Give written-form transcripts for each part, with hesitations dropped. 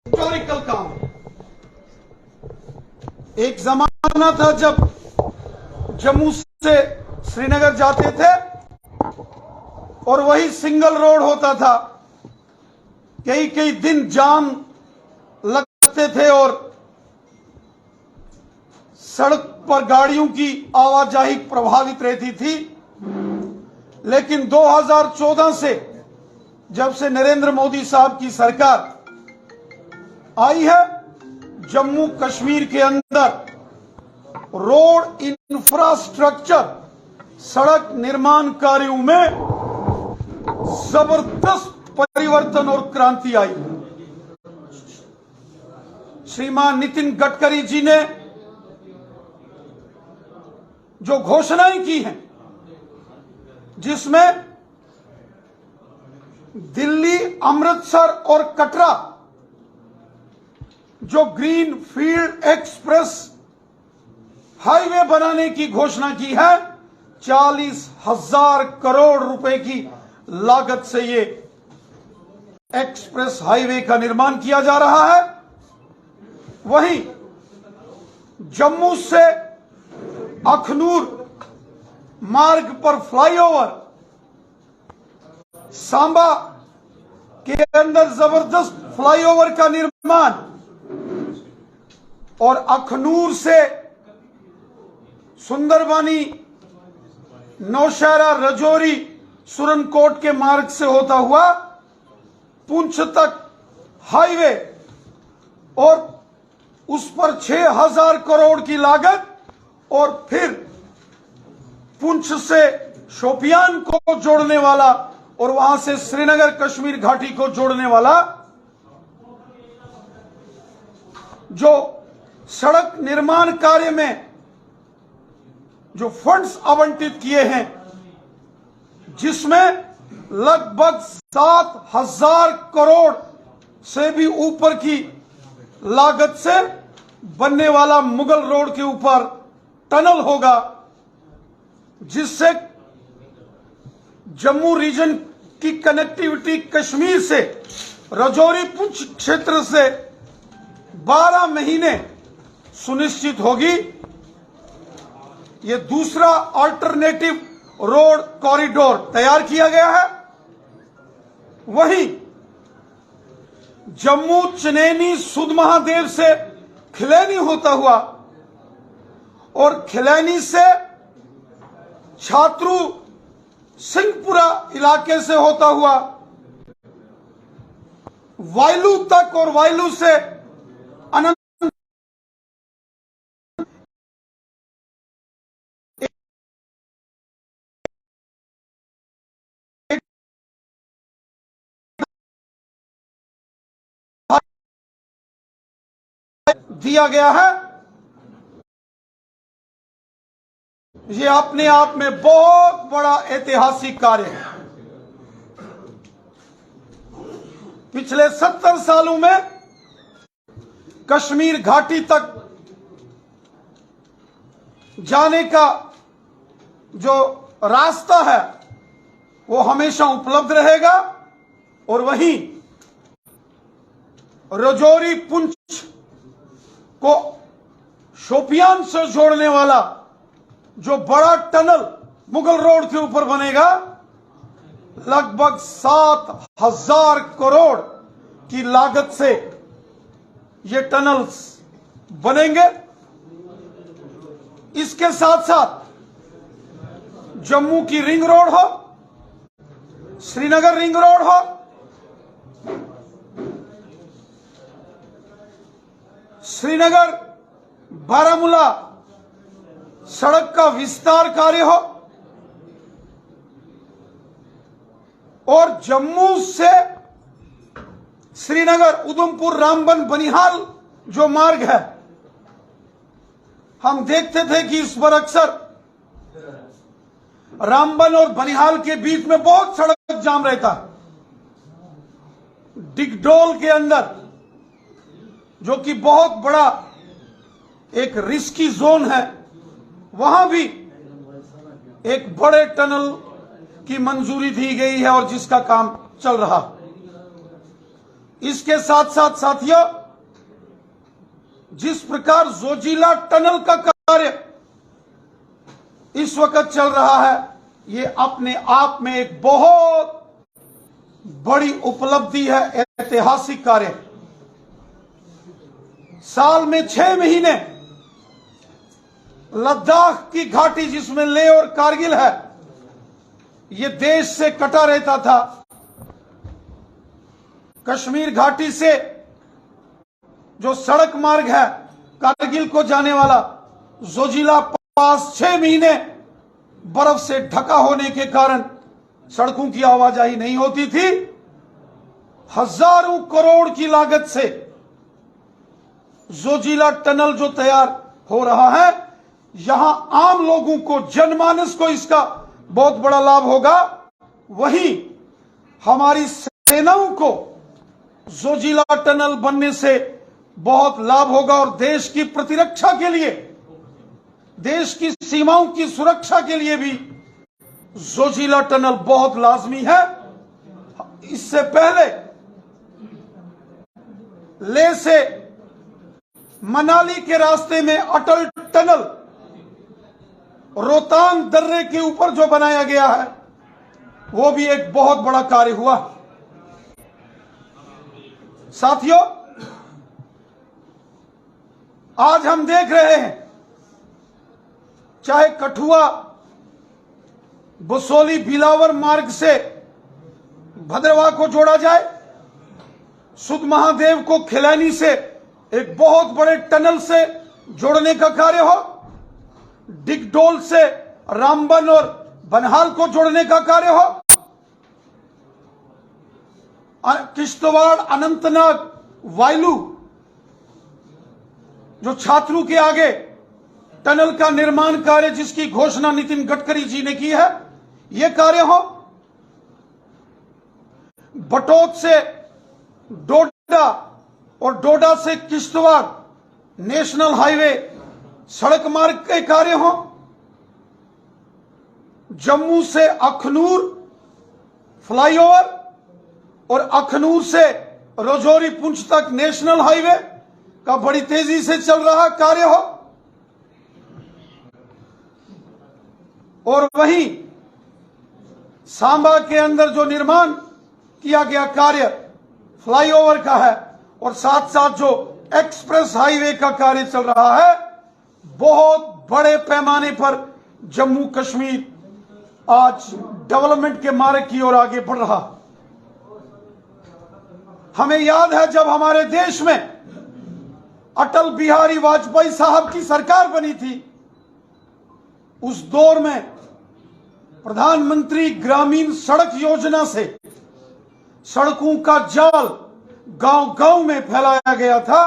Historical काम है। एक जमाना था जब जम्मू से श्रीनगर जाते थे और वही सिंगल रोड होता था, कई कई दिन जाम लगते थे और सड़क पर गाड़ियों की आवाजाही प्रभावित रहती थी। लेकिन 2014 से जब से नरेंद्र मोदी साहब की सरकार आई है, जम्मू कश्मीर के अंदर रोड इंफ्रास्ट्रक्चर, सड़क निर्माण कार्यों में जबरदस्त परिवर्तन और क्रांति आई। श्रीमान नितिन गडकरी जी ने जो घोषणाएं की हैं, जिसमें दिल्ली, अमृतसर और कटरा जो ग्रीन फील्ड एक्सप्रेस हाईवे बनाने की घोषणा की है, 40,000 करोड़ रुपए की लागत से ये एक्सप्रेस हाईवे का निर्माण किया जा रहा है। वहीं जम्मू से अखनूर मार्ग पर फ्लाईओवर, सांबा के अंदर जबरदस्त फ्लाईओवर का निर्माण और अखनूर से सुंदरबानी, नौशहरा, रजौरी, सुरनकोट के मार्ग से होता हुआ पुंछ तक हाईवे और उस पर 6,000 करोड़ की लागत, और फिर पुंछ से शोपियान को जोड़ने वाला और वहां से श्रीनगर कश्मीर घाटी को जोड़ने वाला जो सड़क निर्माण कार्य में जो फंड्स आवंटित किए हैं, जिसमें लगभग 7,000 करोड़ से भी ऊपर की लागत से बनने वाला मुगल रोड के ऊपर टनल होगा, जिससे जम्मू रीजन की कनेक्टिविटी कश्मीर से रजौरी पुंछ क्षेत्र से 12 महीने सुनिश्चित होगी। ये दूसरा अल्टरनेटिव रोड कॉरिडोर तैयार किया गया है। वहीं जम्मू चनैनी सुध महादेव से खिलैनी होता हुआ और खिलैनी से छात्रू सिंहपुरा इलाके से होता हुआ वायलू तक और वायलू से अनंत दिया गया है। ये अपने आप में बहुत बड़ा ऐतिहासिक कार्य है। पिछले 70 सालों में कश्मीर घाटी तक जाने का जो रास्ता है वो हमेशा उपलब्ध रहेगा, और वहीं रजौरी पुंछ को शोपियान से जोड़ने वाला जो बड़ा टनल मुगल रोड के ऊपर बनेगा, लगभग 7,000 करोड़ की लागत से ये टनल्स बनेंगे। इसके साथ साथ जम्मू की रिंग रोड हो, श्रीनगर रिंग रोड हो, श्रीनगर बारामूला सड़क का विस्तार कार्य हो, और जम्मू से श्रीनगर, उधमपुर, रामबन, बनिहाल जो मार्ग है, हम देखते थे कि इस पर अक्सर रामबन और बनिहाल के बीच में बहुत सड़क जाम रहता है। डिगडोल के अंदर, जो कि बहुत बड़ा एक रिस्की जोन है, वहां भी एक बड़े टनल की मंजूरी दी गई है और जिसका काम चल रहा। इसके साथ साथ साथियों, जिस प्रकार जोजिला टनल का कार्य इस वक्त चल रहा है, ये अपने आप में एक बहुत बड़ी उपलब्धि है, ऐतिहासिक कार्य। साल में 6 महीने लद्दाख की घाटी, जिसमें लेह और कारगिल है, ये देश से कटा रहता था। कश्मीर घाटी से जो सड़क मार्ग है कारगिल को जाने वाला, जोजिला पास 6 महीने बर्फ से ढका होने के कारण सड़कों की आवाजाही नहीं होती थी। हजारों करोड़ की लागत से जोजिला टनल जो तैयार हो रहा है, यहां आम लोगों को, जनमानस को इसका बहुत बड़ा लाभ होगा। वहीं हमारी सेनाओं को जोजिला टनल बनने से बहुत लाभ होगा और देश की प्रतिरक्षा के लिए, देश की सीमाओं की सुरक्षा के लिए भी जोजिला टनल बहुत लाजमी है। इससे पहले लेह से मनाली के रास्ते में अटल टनल रोहतांग दर्रे के ऊपर जो बनाया गया है, वो भी एक बहुत बड़ा कार्य हुआ। साथियों, आज हम देख रहे हैं, चाहे कठुआ बसोली बिलावर मार्ग से भद्रवाह को जोड़ा जाए, सुध महादेव को खिलैनी से एक बहुत बड़े टनल से जोड़ने का कार्य हो, डिगडोल से रामबन और बनहाल को जोड़ने का कार्य हो, किश्तवाड़ अनंतनाग वायलू जो छात्रों के आगे टनल का निर्माण कार्य, जिसकी घोषणा नितिन गडकरी जी ने की है, यह कार्य हो, बटोत से डोडा और डोडा से किश्तवाड़ नेशनल हाईवे सड़क मार्ग के कार्य हो, जम्मू से अखनूर फ्लाईओवर और अखनूर से राजौरी पुंछ तक नेशनल हाईवे का बड़ी तेजी से चल रहा कार्य हो, और वहीं सांबा के अंदर जो निर्माण किया गया कार्य फ्लाईओवर का है, और साथ साथ जो एक्सप्रेस हाईवे का कार्य चल रहा है, बहुत बड़े पैमाने पर जम्मू कश्मीर आज डेवलपमेंट के मार्ग की ओर आगे बढ़ रहा। हमें याद है, जब हमारे देश में अटल बिहारी वाजपेयी साहब की सरकार बनी थी, उस दौर में प्रधानमंत्री ग्रामीण सड़क योजना से सड़कों का जाल गांव-गांव में फैलाया गया था।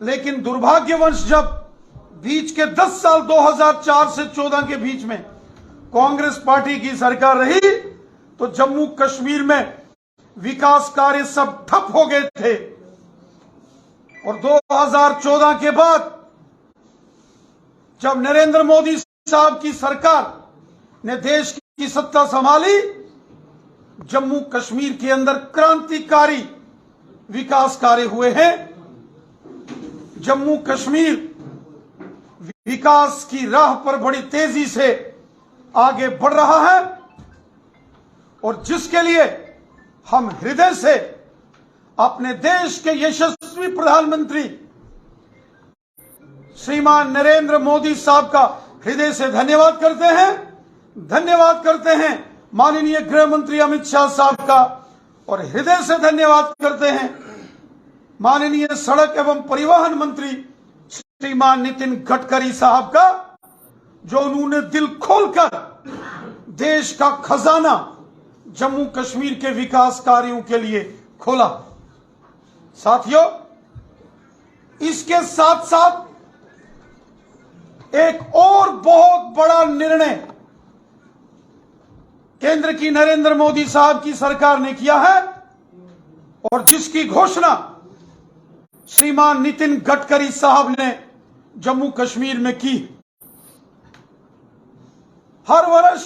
लेकिन दुर्भाग्यवश जब बीच के 10 साल 2004 से 14 के बीच में कांग्रेस पार्टी की सरकार रही, तो जम्मू कश्मीर में विकास कार्य सब ठप हो गए थे। और 2014 के बाद जब नरेंद्र मोदी साहब की सरकार ने देश की सत्ता संभाली, जम्मू कश्मीर के अंदर क्रांतिकारी विकास कार्य हुए हैं। जम्मू कश्मीर विकास की राह पर बड़ी तेजी से आगे बढ़ रहा है, और जिसके लिए हम हृदय से अपने देश के यशस्वी प्रधानमंत्री श्रीमान नरेंद्र मोदी साहब का हृदय से धन्यवाद करते हैं। धन्यवाद करते हैं माननीय गृह मंत्री अमित शाह साहब का, और हृदय से धन्यवाद करते हैं माननीय सड़क एवं परिवहन मंत्री श्रीमान नितिन गडकरी साहब का, जो उन्होंने दिल खोलकर देश का खजाना जम्मू कश्मीर के विकास कार्यों के लिए खोला। साथियों, इसके साथ साथ एक और बहुत बड़ा निर्णय केंद्र की नरेंद्र मोदी साहब की सरकार ने किया है, और जिसकी घोषणा श्रीमान नितिन गडकरी साहब ने जम्मू कश्मीर में की। हर वर्ष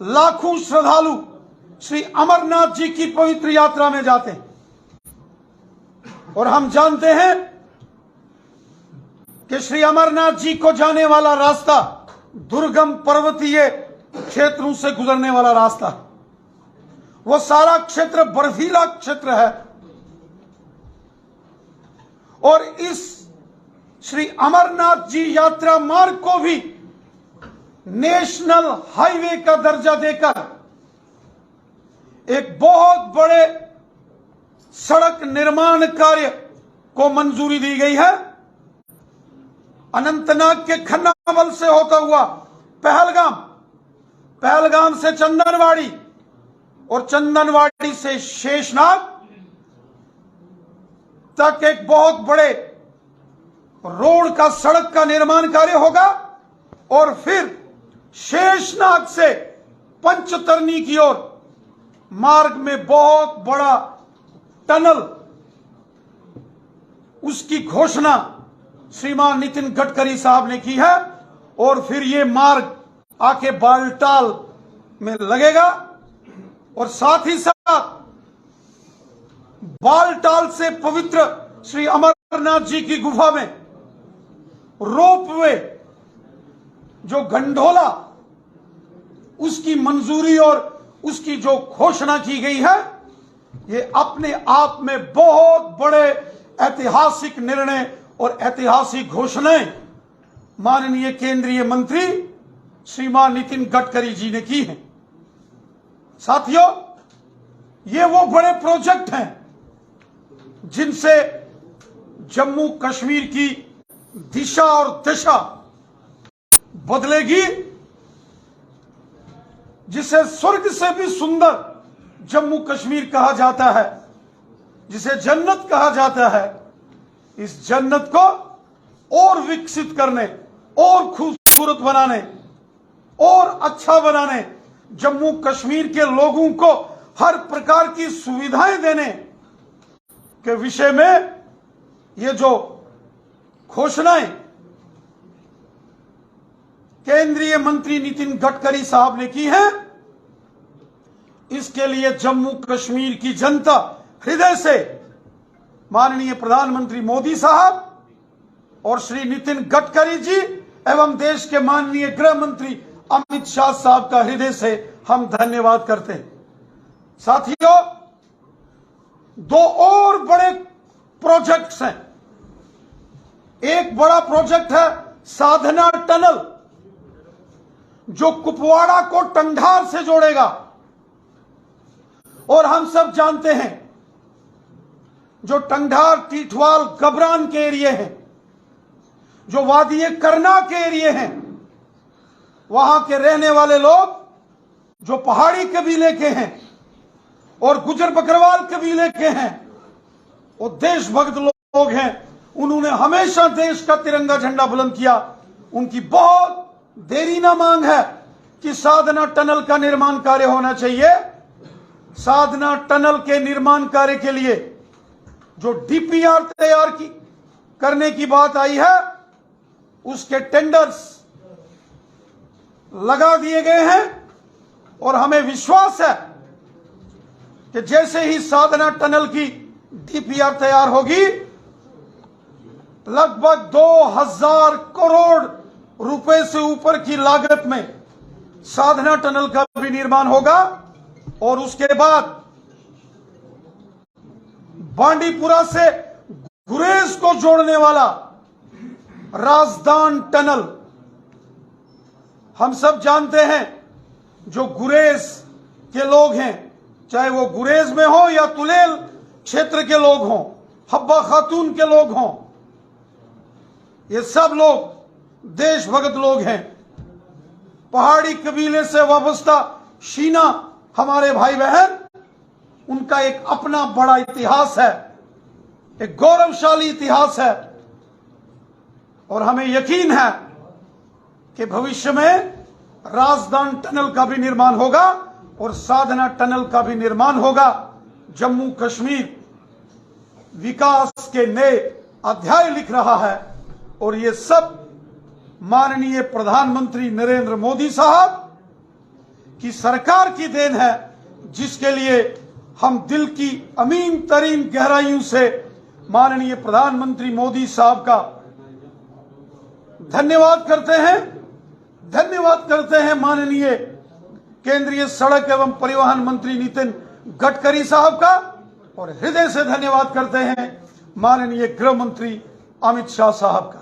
लाखों श्रद्धालु श्री अमरनाथ जी की पवित्र यात्रा में जाते हैं। और हम जानते हैं कि श्री अमरनाथ जी को जाने वाला रास्ता दुर्गम पर्वतीय क्षेत्रों से गुजरने वाला रास्ता, वो सारा क्षेत्र बर्फीला क्षेत्र है। और इस श्री अमरनाथ जी यात्रा मार्ग को भी नेशनल हाईवे का दर्जा देकर एक बहुत बड़े सड़क निर्माण कार्य को मंजूरी दी गई है। अनंतनाग के खन्नाबल से होता हुआ पहलगाम से चंदनवाड़ी और चंदनवाड़ी से शेषनाग तक एक बहुत बड़े रोड का, सड़क का निर्माण कार्य होगा। और फिर शेषनाग से पंचतरनी की ओर मार्ग में बहुत बड़ा टनल, उसकी घोषणा श्रीमान नितिन गडकरी साहब ने की है। और फिर ये मार्ग आके बालटाल में लगेगा और साथ ही साथ बालटाल से पवित्र श्री अमरनाथ जी की गुफा में रोपवे, जो गंडोला, उसकी मंजूरी और उसकी जो घोषणा की गई है, ये अपने आप में बहुत बड़े ऐतिहासिक निर्णय और ऐतिहासिक घोषणाएं माननीय केंद्रीय मंत्री श्रीमान नितिन गडकरी जी ने की हैं। साथियों, ये वो बड़े प्रोजेक्ट हैं जिनसे जम्मू कश्मीर की दिशा और दशा बदलेगी, जिसे स्वर्ग से भी सुंदर जम्मू कश्मीर कहा जाता है, जिसे जन्नत कहा जाता है। इस जन्नत को और विकसित करने, और खूबसूरत बनाने, और अच्छा बनाने, जम्मू कश्मीर के लोगों को हर प्रकार की सुविधाएं देने के विषय में ये जो घोषणाएं केंद्रीय मंत्री नितिन गडकरी साहब ने की हैं, इसके लिए जम्मू कश्मीर की जनता हृदय से माननीय प्रधानमंत्री मोदी साहब और श्री नितिन गडकरी जी एवं देश के माननीय गृह मंत्री अमित शाह साहब का हृदय से हम धन्यवाद करते हैं। साथियों, दो और बड़े प्रोजेक्ट्स हैं। एक बड़ा प्रोजेक्ट है साधना टनल, जो कुपवाड़ा को टंगधार से जोड़ेगा। और हम सब जानते हैं जो टंगधार, टीठवाल, गबरान के एरिए हैं, जो वादी करना के एरिए हैं, वहां के रहने वाले लोग जो पहाड़ी कबीले के हैं और गुजर बकरवाल कबीले के हैं, वो देशभक्त लोग हैं। उन्होंने हमेशा देश का तिरंगा झंडा बुलंद किया। उनकी बहुत देरी ना मांग है कि साधना टनल का निर्माण कार्य होना चाहिए। साधना टनल के निर्माण कार्य के लिए जो डीपीआर तैयार करने की बात आई है, उसके टेंडर्स लगा दिए गए हैं। और हमें विश्वास है कि जैसे ही साधना टनल की डीपीआर तैयार होगी, लगभग 2000 करोड़ रुपए से ऊपर की लागत में साधना टनल का भी निर्माण होगा। और उसके बाद बांडीपुरा से गुरेज को जोड़ने वाला राजदान टनल, हम सब जानते हैं जो गुरेज के लोग हैं, चाहे वो गुरेज में हो या तुलेल क्षेत्र के लोग हों, हब्बा खातून के लोग हों, ये सब लोग देशभक्त लोग हैं। पहाड़ी कबीले से वाबस्ता शीना हमारे भाई बहन, उनका एक अपना बड़ा इतिहास है, एक गौरवशाली इतिहास है। और हमें यकीन है कि भविष्य में राजदान टनल का भी निर्माण होगा और साधना टनल का भी निर्माण होगा। जम्मू कश्मीर विकास के नए अध्याय लिख रहा है और ये सब माननीय प्रधानमंत्री नरेंद्र मोदी साहब की सरकार की देन है, जिसके लिए हम दिल की अमीन तरीन गहराइयों से माननीय प्रधानमंत्री मोदी साहब का धन्यवाद करते हैं माननीय केंद्रीय सड़क एवं परिवहन मंत्री नितिन गडकरी साहब का, और हृदय से धन्यवाद करते हैं माननीय गृह मंत्री अमित शाह साहब का।